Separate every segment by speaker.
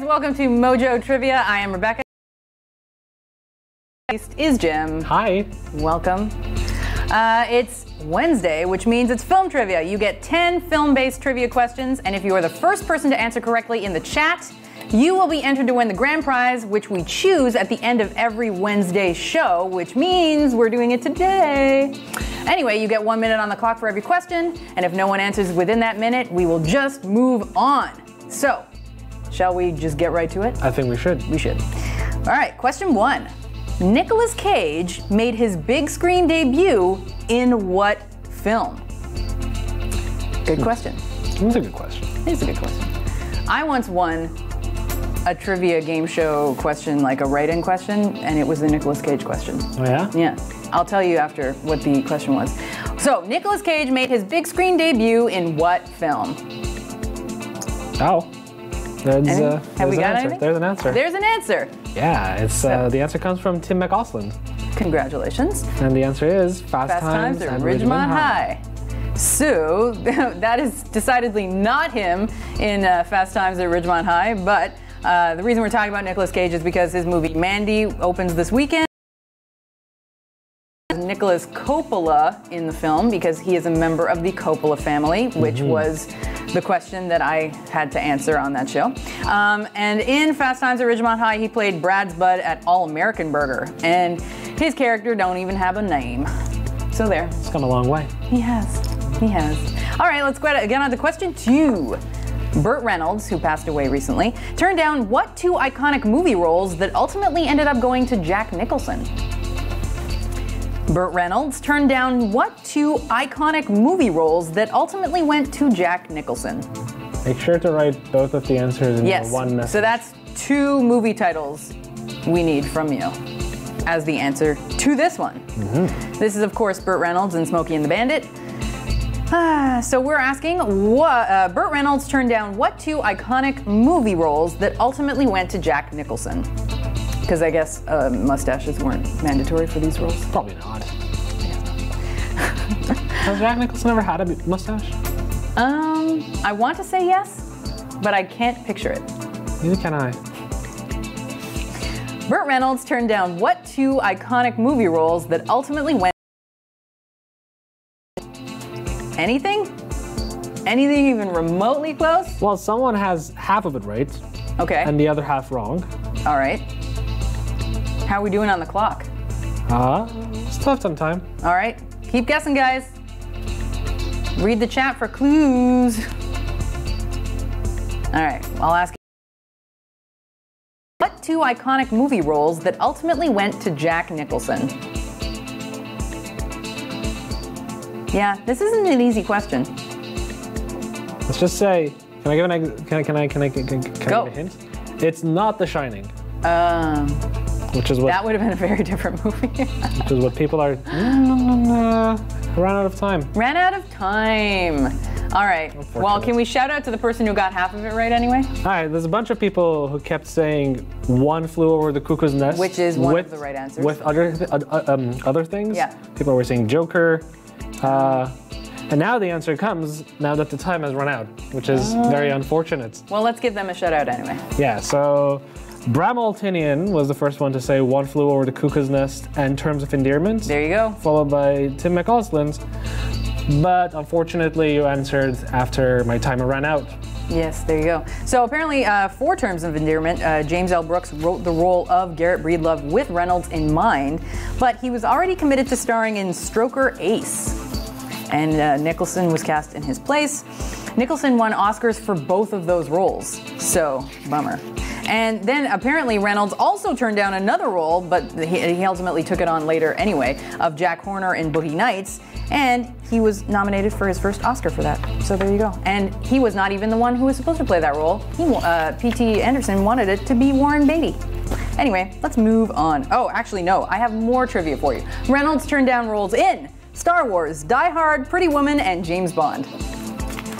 Speaker 1: welcome to Mojo Trivia. I am Rebecca. Is Jim.
Speaker 2: Hi.
Speaker 1: Welcome. It's Wednesday, which means it's film trivia. You get 10 film-based trivia questions, and if you are the first person to answer correctly in the chat, you will be entered to win the grand prize, which we choose at the end of every Wednesday show, which means we're doing it today. Anyway, you get 1 minute on the clock for every question, and if no one answers within that minute, we will just move on. So, shall we just get right to it?
Speaker 2: I think we should.
Speaker 1: We should. All right, question 1. Nicolas Cage made his big screen debut in what film? Good question.
Speaker 2: It's a good question.
Speaker 1: It's a good question. I once won a trivia game show question, like a write-in question, and it was the Nicolas Cage question.
Speaker 2: Oh yeah?
Speaker 1: Yeah. I'll tell you after what the question was. So, Nicolas Cage made his big screen debut in what film?
Speaker 2: Oh.
Speaker 1: Have we got anything?
Speaker 2: There's an answer.
Speaker 1: There's an answer.
Speaker 2: Yeah, it's the answer comes from Tim McCausland.
Speaker 1: Congratulations.
Speaker 2: And the answer is Fast Times at Ridgemont High.
Speaker 1: So, that is decidedly not him in Fast Times at Ridgemont High, but the reason we're talking about Nicolas Cage is because his movie Mandy opens this weekend. Nicolas Coppola in the film because he is a member of the Coppola family, which was the question that I had to answer on that show. And in Fast Times at Ridgemont High, he played Brad's bud at All American Burger, and his character don't even have a name. So there.
Speaker 2: It's come a long way.
Speaker 1: He has. He has. All right, let's get on to question 2. Burt Reynolds, who passed away recently, turned down what 2 iconic movie roles that ultimately ended up going to Jack Nicholson? Burt Reynolds turned down what 2 iconic movie roles that ultimately went to Jack Nicholson?
Speaker 2: Make sure to write both of the answers in one message.
Speaker 1: So that's 2 movie titles we need from you as the answer to this one. This is, of course, Burt Reynolds in Smokey and the Bandit. So we're asking, Burt Reynolds turned down what 2 iconic movie roles that ultimately went to Jack Nicholson? Because I guess mustaches weren't mandatory for these roles.
Speaker 2: Probably not. Has Jack Nicholson ever had a mustache?
Speaker 1: I want to say yes, but I can't picture it.
Speaker 2: Neither can I.
Speaker 1: Burt Reynolds turned down what 2 iconic movie roles that ultimately went. Anything? Anything even remotely close?
Speaker 2: Well, someone has half of it right.
Speaker 1: Okay.
Speaker 2: And the other half wrong.
Speaker 1: All right. How are we doing on the clock?
Speaker 2: It's tough sometime.
Speaker 1: All right. Keep guessing, guys. Read the chat for clues. All right. I'll ask you. What 2 iconic movie roles that ultimately went to Jack Nicholson? Yeah, this isn't an easy question.
Speaker 2: Let's just say, can I give a hint? It's not The Shining. Which is what
Speaker 1: that would have been a very different movie.
Speaker 2: Which is what people are. Ran out of time.
Speaker 1: Ran out of time. All right. Well, can we shout out to the person who got half of it right anyway?
Speaker 2: All right. There's a bunch of people who kept saying One Flew Over the Cuckoo's Nest,
Speaker 1: which is one of the right answers.
Speaker 2: With other things.
Speaker 1: Yeah.
Speaker 2: People were saying Joker. And now the answer comes now that the time has run out, which is very unfortunate.
Speaker 1: Well, let's give them a shout out anyway.
Speaker 2: Yeah. So. Bram Altinian was the first one to say One Flew Over the Cuckoo's Nest and Terms of Endearment.
Speaker 1: There you go.
Speaker 2: Followed by Tim McCausland. But unfortunately, you answered after my timer ran out.
Speaker 1: Yes, there you go. So apparently, for Terms of Endearment, James L. Brooks wrote the role of Garrett Breedlove with Reynolds in mind, but he was already committed to starring in Stroker Ace. And Nicholson was cast in his place. Nicholson won Oscars for both of those roles. So, bummer. And then apparently Reynolds also turned down another role, but he ultimately took it on later anyway, of Jack Horner in Boogie Nights, and he was nominated for his first Oscar for that. So there you go. And he was not even the one who was supposed to play that role. P.T. Anderson wanted it to be Warren Beatty. Anyway, let's move on. Oh, actually no, I have more trivia for you. Reynolds turned down roles in Star Wars, Die Hard, Pretty Woman, and James Bond.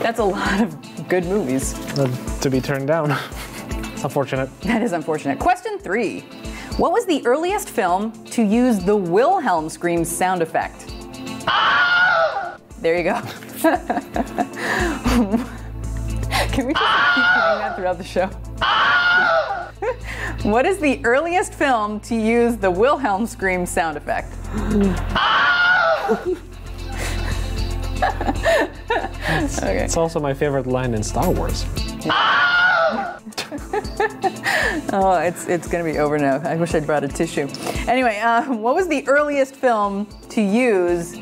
Speaker 1: That's a lot of good movies.
Speaker 2: To be turned down. It's unfortunate.
Speaker 1: That is unfortunate. Question 3. What was the earliest film to use the Wilhelm scream sound effect? There you go. Can we just keep doing that throughout the show? What is the earliest film to use the Wilhelm scream sound effect? Okay.
Speaker 2: It's also my favorite line in Star Wars.
Speaker 1: Oh, it's gonna be over now. I wish I'd brought a tissue. Anyway, what was the earliest film to use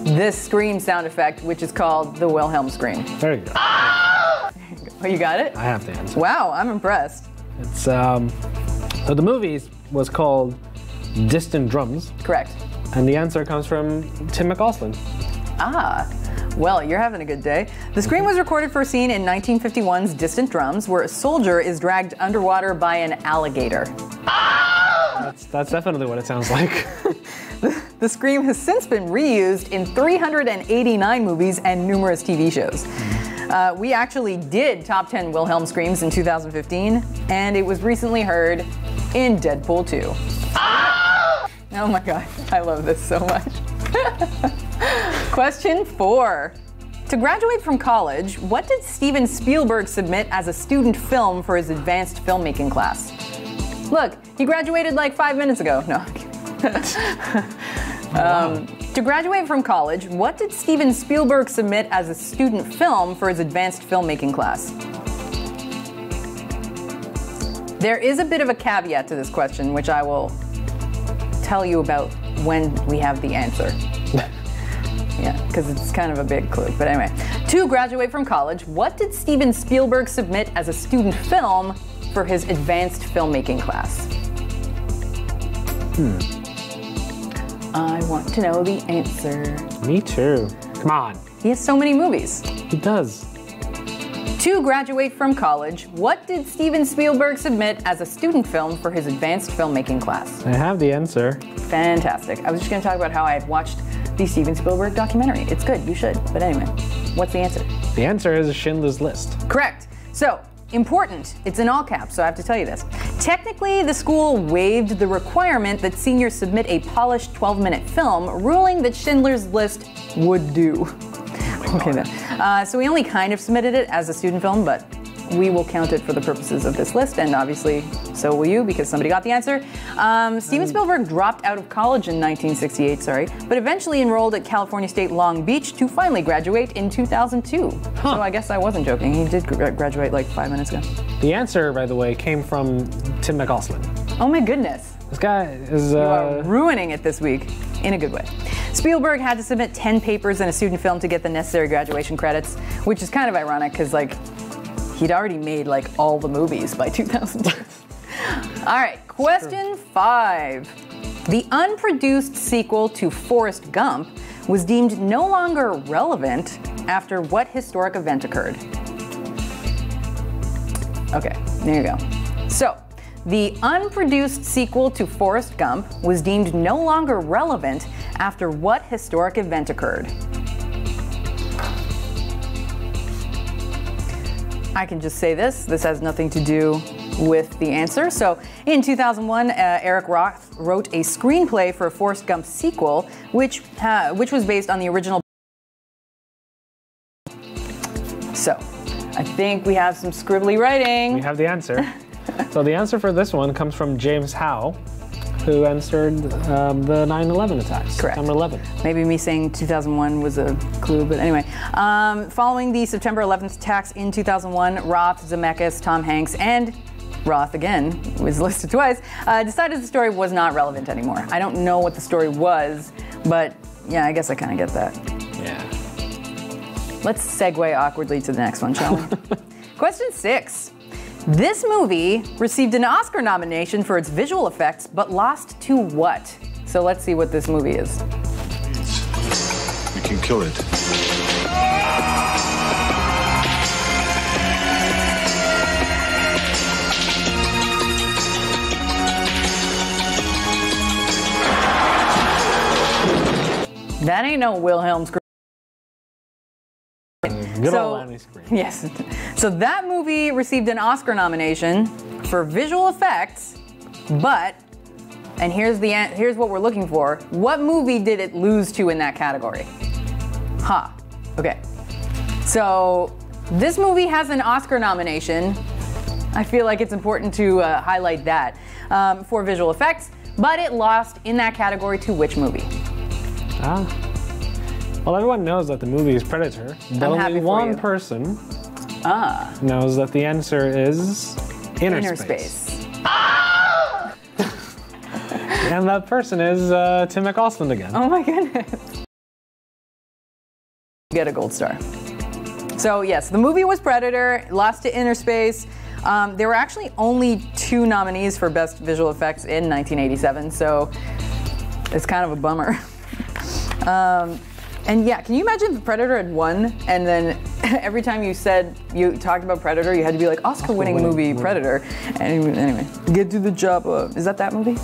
Speaker 1: this scream sound effect, which is called the Wilhelm scream?
Speaker 2: There you go.
Speaker 1: Oh, you got it?
Speaker 2: I have the answer.
Speaker 1: Wow, I'm impressed.
Speaker 2: It's so the movie was called Distant Drums.
Speaker 1: Correct.
Speaker 2: And the answer comes from Tim McCausland.
Speaker 1: Ah. Well, you're having a good day. The scream was recorded for a scene in 1951's Distant Drums, where a soldier is dragged underwater by an alligator.
Speaker 2: That's definitely what it sounds like.
Speaker 1: The scream has since been reused in 389 movies and numerous TV shows. We actually did Top 10 Wilhelm screams in 2015, and it was recently heard in Deadpool 2. Oh my god, I love this so much. Question 4. To graduate from college, what did Steven Spielberg submit as a student film for his advanced filmmaking class? Look, he graduated like 5 minutes ago. No, I'm kidding. To graduate from college, what did Steven Spielberg submit as a student film for his advanced filmmaking class? There is a bit of a caveat to this question, which I will tell you about when we have the answer. Yeah, because it's kind of a big clue. But anyway, to graduate from college, what did Steven Spielberg submit as a student film for his advanced filmmaking class? I want to know the answer.
Speaker 2: Me too. Come on.
Speaker 1: He has so many movies.
Speaker 2: He does.
Speaker 1: To graduate from college, what did Steven Spielberg submit as a student film for his advanced filmmaking class?
Speaker 2: I have the answer.
Speaker 1: Fantastic. I was just going to talk about how I've watched the Steven Spielberg documentary. It's good, you should. But anyway, what's the answer?
Speaker 2: The answer is Schindler's List.
Speaker 1: Correct. So, important. It's in all caps, so I have to tell you this. Technically, the school waived the requirement that seniors submit a polished 12-minute film, ruling that Schindler's List would do. Okay then. So we only kind of submitted it as a student film, but we will count it for the purposes of this list, and obviously so will you, because somebody got the answer. Steven Spielberg dropped out of college in 1968, but eventually enrolled at California State Long Beach to finally graduate in 2002. So I guess I wasn't joking. He did graduate like 5 minutes ago.
Speaker 2: The answer, by the way, came from Tim McCausland.
Speaker 1: Oh my goodness.
Speaker 2: This guy is...
Speaker 1: You are ruining it this week, in a good way. Spielberg had to submit 10 papers in a student film to get the necessary graduation credits, which is kind of ironic because, like, he'd already made, like, all the movies by 2002. All right, question 5. The unproduced sequel to Forrest Gump was deemed no longer relevant after what historic event occurred? Okay, there you go. So, the unproduced sequel to Forrest Gump was deemed no longer relevant after what historic event occurred? I can just say this. This has nothing to do with the answer. So in 2001, Eric Roth wrote a screenplay for a Forrest Gump sequel, which was based on the original. So I think we have some scribbly writing.
Speaker 2: We have the answer. So the answer for this one comes from James Howe, who answered the 9/11 attacks.
Speaker 1: Correct.
Speaker 2: September 11th.
Speaker 1: Maybe me saying 2001 was a clue, but anyway. Following the September 11th attacks in 2001, Roth, Zemeckis, Tom Hanks, and Roth again, was listed twice, decided the story was not relevant anymore. I don't know what the story was, but yeah, I guess I kind of get that.
Speaker 2: Yeah.
Speaker 1: Let's segue awkwardly to the next one, shall we? Question 6. This movie received an Oscar nomination for its visual effects, but lost to what? So let's see what this movie is.
Speaker 3: We can kill it.
Speaker 1: That ain't no Wilhelm scream.
Speaker 2: Good old Annie scream.
Speaker 1: Yes. So that movie received an Oscar nomination for visual effects, but, and here's what we're looking for. What movie did it lose to in that category? Okay. So this movie has an Oscar nomination, I feel like it's important to highlight that for visual effects, but it lost in that category to which movie?
Speaker 2: Well, everyone knows that the movie is Predator, but only one person knows that the answer is Inner Space. And that person is Tim McCausland again.
Speaker 1: Oh my goodness. Get a gold star. So yes, the movie was Predator, lost to Inner Space. There were actually only 2 nominees for Best Visual Effects in 1987, so it's kind of a bummer. And yeah, can you imagine if Predator had won, and then every time you talked about Predator, you had to be like, Oscar-winning movie, Predator. And anyway, get to the job of, is that movie?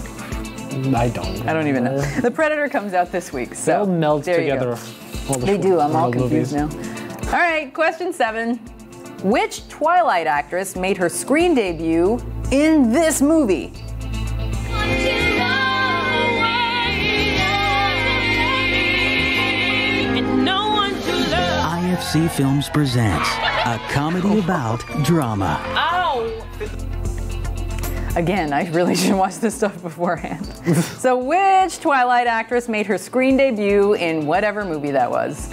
Speaker 2: I don't
Speaker 1: even know. The Predator comes out this week, so
Speaker 2: they'll meld together.
Speaker 1: They do, I'm all confused now. All right, question 7. Which Twilight actress made her screen debut in this movie?
Speaker 4: IFC Films presents a comedy about drama.
Speaker 1: Ow! Again, I really should watch this stuff beforehand. So which Twilight actress made her screen debut in whatever movie that was?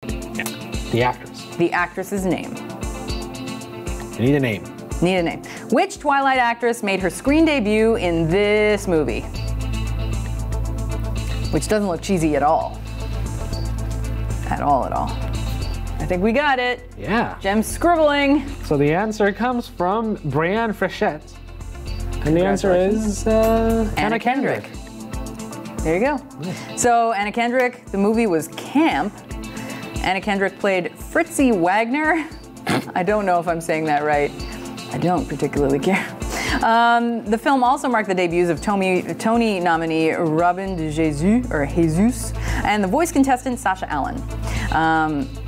Speaker 2: Yeah, the actress.
Speaker 1: The actress's name.
Speaker 2: You need a name.
Speaker 1: Need a name. Which Twilight actress made her screen debut in this movie? Which doesn't look cheesy at all. At all. I think we got it.
Speaker 2: Yeah.
Speaker 1: Jem's scribbling.
Speaker 2: So the answer comes from Brianne Frechette. And the answer is Anna Kendrick.
Speaker 1: There you go. Nice. So Anna Kendrick, the movie was Camp. Anna Kendrick played Fritzi Wagner. I don't know if I'm saying that right. I don't particularly care. The film also marked the debuts of Tony nominee Robin de Jesus and the voice contestant Sasha Allen.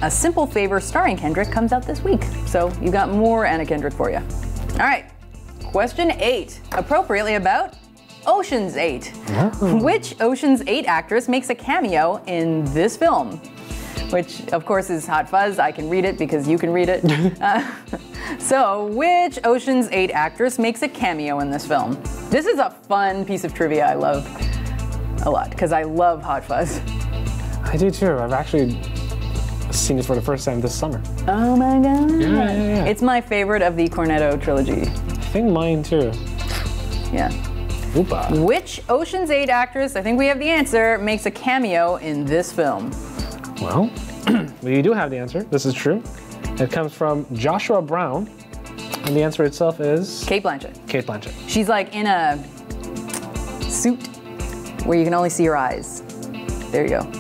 Speaker 1: A Simple Favor starring Kendrick comes out this week, so you got more Anna Kendrick for you. All right, question 8, appropriately about Ocean's 8. Oh. Which Ocean's 8 actress makes a cameo in this film? Which, of course, is Hot Fuzz. I can read it because you can read it. So, which Ocean's 8 actress makes a cameo in this film? This is a fun piece of trivia I love a lot, because I love Hot Fuzz.
Speaker 2: I do too. I've actually seen this for the first time this summer.
Speaker 1: Oh my god.
Speaker 2: Yeah.
Speaker 1: It's my favorite of the Cornetto trilogy.
Speaker 2: I think mine too.
Speaker 1: Yeah.
Speaker 2: Oopa.
Speaker 1: Which Ocean's 8 actress, I think we have the answer, makes a cameo in this film?
Speaker 2: Well, we do have the answer. This is true. It comes from Joshua Brown, and the answer itself is
Speaker 1: Cate Blanchett.
Speaker 2: Cate Blanchett.
Speaker 1: She's like in a suit where you can only see her eyes. There you go.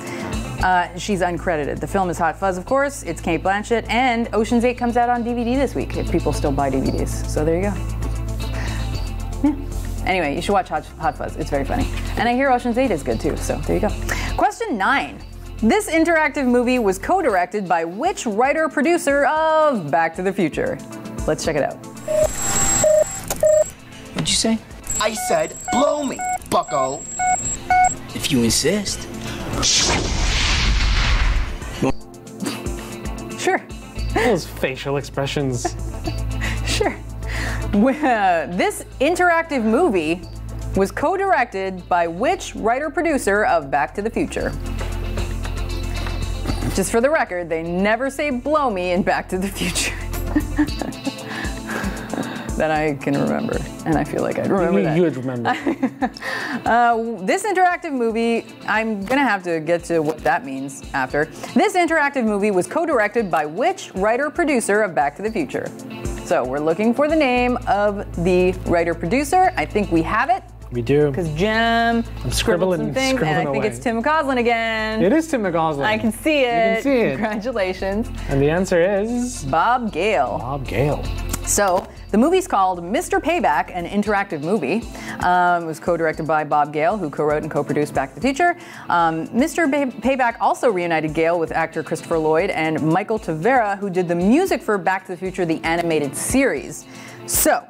Speaker 1: She's uncredited. The film is Hot Fuzz, of course. It's Cate Blanchett, and Ocean's 8 comes out on DVD this week if people still buy DVDs. So there you go. Yeah. Anyway, you should watch Hot Fuzz. It's very funny. And I hear Ocean's 8 is good too, so there you go. Question 9. This interactive movie was co-directed by which writer-producer of Back to the Future? Let's check it out.
Speaker 5: What'd you say?
Speaker 6: I said, blow me, bucko.
Speaker 5: If you insist.
Speaker 1: Sure.
Speaker 2: Those facial expressions.
Speaker 1: Sure. This interactive movie was co-directed by which writer-producer of Back to the Future? Just for the record, they never say blow me in Back to the Future. That I can remember, and I feel like I'd remember that.
Speaker 2: You would remember.
Speaker 1: This interactive movie, I'm gonna have to get to what that means after. This interactive movie was co-directed by which writer-producer of Back to the Future? So we're looking for the name of the writer-producer. I think we have it.
Speaker 2: We do.
Speaker 1: Because Jem scribbled some things, and I think
Speaker 2: away.
Speaker 1: it's Tim McCausland again.
Speaker 2: It is Tim McCausland.
Speaker 1: I can see it.
Speaker 2: You can see it.
Speaker 1: Congratulations.
Speaker 2: And the answer is
Speaker 1: Bob Gale.
Speaker 2: Bob Gale.
Speaker 1: So the movie's called Mr. Payback, an interactive movie. It was co-directed by Bob Gale, who co-wrote and co-produced Back to the Future. Mr. Payback also reunited Gale with actor Christopher Lloyd and Michael Tavera, who did the music for Back to the Future, the animated series. So,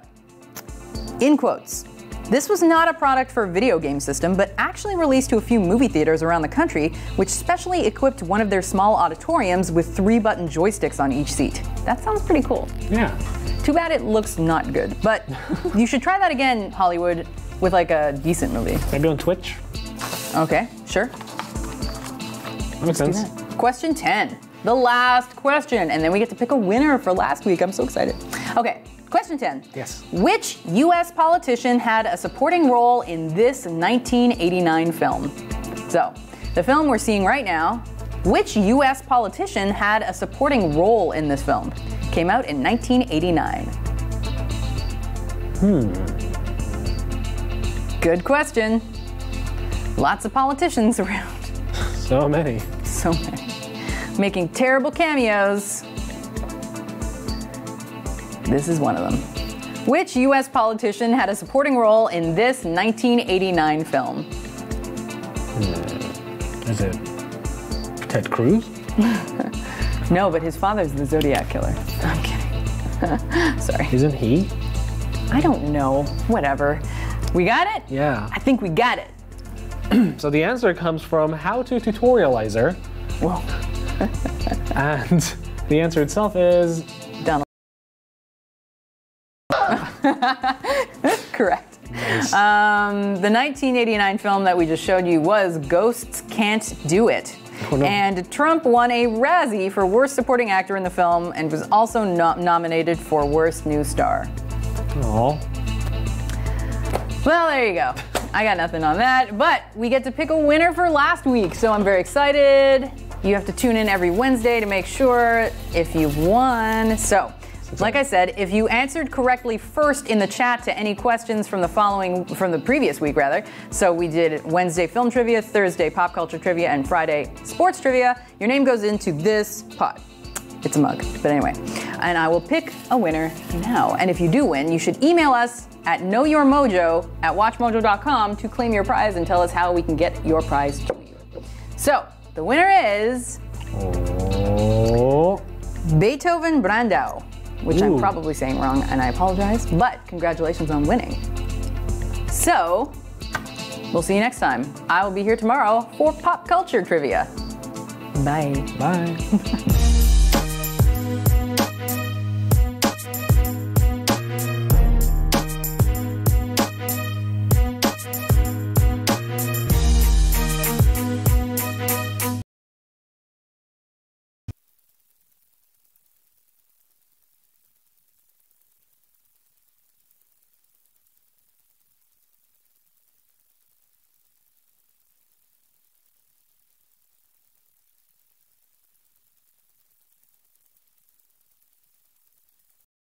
Speaker 1: in quotes, This was not a product for a video game system, but actually released to a few movie theaters around the country, which specially equipped one of their small auditoriums with 3-button joysticks on each seat. That sounds pretty cool.
Speaker 2: Yeah.
Speaker 1: Too bad it looks not good, but you should try that again, Hollywood, with like a decent movie.
Speaker 2: Maybe on Twitch?
Speaker 1: Okay, sure.
Speaker 2: That makes sense.
Speaker 1: Question 10, the last question, and then we get to pick a winner for last week. I'm so excited. Okay, question 10.
Speaker 2: Yes.
Speaker 1: Which U.S. politician had a supporting role in this 1989 film? So, the film we're seeing right now, which U.S. politician had a supporting role in this film? Came out in 1989. Good question. Lots of politicians around.
Speaker 2: So many.
Speaker 1: So many. Making terrible cameos. This is one of them. Which U.S. politician had a supporting role in this 1989 film?
Speaker 2: Is it Ted Cruz?
Speaker 1: No, but his father's the Zodiac Killer. I'm kidding. Sorry.
Speaker 2: Isn't he?
Speaker 1: I don't know. Whatever. We got it?
Speaker 2: Yeah.
Speaker 1: I think we got it.
Speaker 2: So the answer comes from How to Tutorializer.
Speaker 1: Whoa.
Speaker 2: And the answer itself is
Speaker 1: Donald. Correct.
Speaker 2: Nice.
Speaker 1: The 1989 film that we just showed you was Ghosts Can't Do It.
Speaker 2: Oh, no.
Speaker 1: And Trump won a Razzie for Worst Supporting Actor in the film and was also nominated for Worst New Star.
Speaker 2: Aw.
Speaker 1: Well, there you go. I got nothing on that, but we get to pick a winner for last week, so I'm very excited. You have to tune in every Wednesday to make sure if you've won. So, like I said, if you answered correctly first in the chat to any questions from the previous week rather, so we did Wednesday film trivia, Thursday pop culture trivia, and Friday sports trivia, your name goes into this pot. It's a mug, but anyway. And I will pick a winner now. And if you do win, you should email us at knowyourmojo@watchmojo.com to claim your prize and tell us how we can get your prize to you. So, the winner is Beethoven Brandau, which I'm probably saying wrong, and I apologize, but congratulations on winning. So, we'll see you next time. I will be here tomorrow for pop culture trivia. Bye.
Speaker 2: Bye.